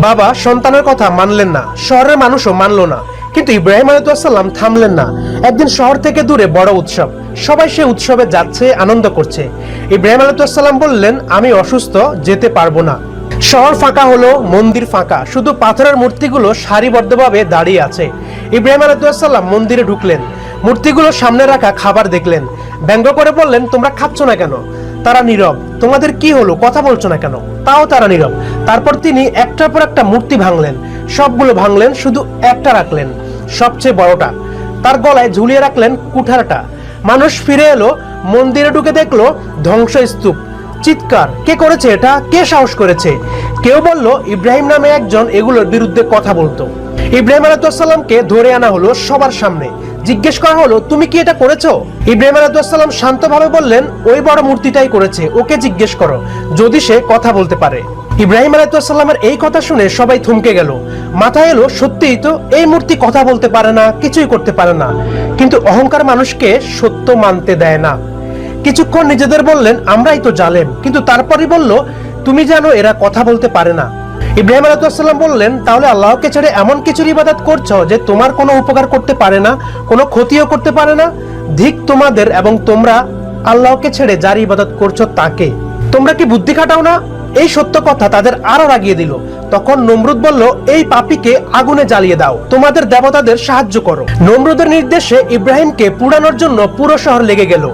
বাবা সন্তানের কথা মানলেন না, শহরের মানুষও মানলো না, কিন্তু ইব্রাহিম আলাইহিস সালাম থামলেন না। একদিন শহর থেকে দূরে বড় উৎসব, সবাই সে উৎসবে যাচ্ছে, আনন্দ করছে। ইব্রাহিম আলাইহিস সালাম বললেন, আমি অসুস্থ, যেতে পারবো না। শহর ফাঁকা হলো, মন্দির ফাঁকা, শুধু পাথরের মূর্তিগুলো সারিবদ্ধভাবে দাঁড়িয়ে আছে। ইব্রাহিম আলাইহিস সালাম মন্দিরে ঢুকলেন, মূর্তিগুলো সামনে রাখা খাবার দেখলেন, ব্যঙ্গ করে বললেন, তোমরা খাচ্ছ না কেন? তারা নীরব। তোমাদের কি হলো, কথা বলছো না কেন? তাও তারা নীরব। তারপর তিনি একটার পর একটা মূর্তি ভাঙলেন, সবগুলো ভাঙলেন, শুধু একটা রাখলেন, সবচেয়ে বড়টা। তার গলায় ঝুলিয়ে রাখলেন কুঠারটা। মানুষ ফিরে এলো, মন্দিরে ঢুকে দেখলো ধ্বংসস্তূপ। চিৎকার, কে করেছে এটা? কে সাহস করেছে? কেউ বলল ইব্রাহিম নামে একজন এগুলোর বিরুদ্ধে কথা বলতো। ইব্রাহিম আলাইহিস সালামকে ধরে আনা হলো সবার সামনে, জিজ্ঞেস করা হলো, তুমি কি এটা করেছো? ইব্রাহিম আলাইহিস সালাম শান্তভাবে বললেন, ওই বড় মূর্তিটাই করেছে, ওকে জিজ্ঞেস করো, যদি সে কথা বলতে পারে। ইব্রাহিম আলাইহিস সালামের এই কথা শুনে সবাই থমকে গেল। মাথায় এলো, সত্যিই তো, এই মূর্তি কথা বলতে পারে না, কিছুই করতে পারে না। কিন্তু অহংকার মানুষকে সত্য মানতে দেয় না। কিছুক্ষণ নিজেদের বললেন, আমরাই তো জালেম, কিন্তু তারপরই বলল, তুমি জানো এরা কথা বলতে পারে না। ইব্রাহিম আলাইহিস সালাম বললেন, তাহলে আল্লাহকে ছেড়ে এমন কিছুর ইবাদত করছো যে তোমার কোনো উপকার করতে পারে না, কোনো ক্ষতিও করতে পারে না। ধিক তোমাদের, এবং তোমরা আল্লাহকে ছেড়ে যার ইবাদত করছো তাকে। তোমরা কি বুদ্ধি খাটাও না? এই সত্য কথা তাদের আরো রাগিয়ে দিল। তখন নমরুদ বলল, এই পাপীকে আগুনে জ্বালিয়ে দাও, তোমাদের দেবতাদের সাহায্য করো। নমরুদের নির্দেশে ইব্রাহিমকে পুড়ানোর জন্য পুরো শহর লেগে গেল।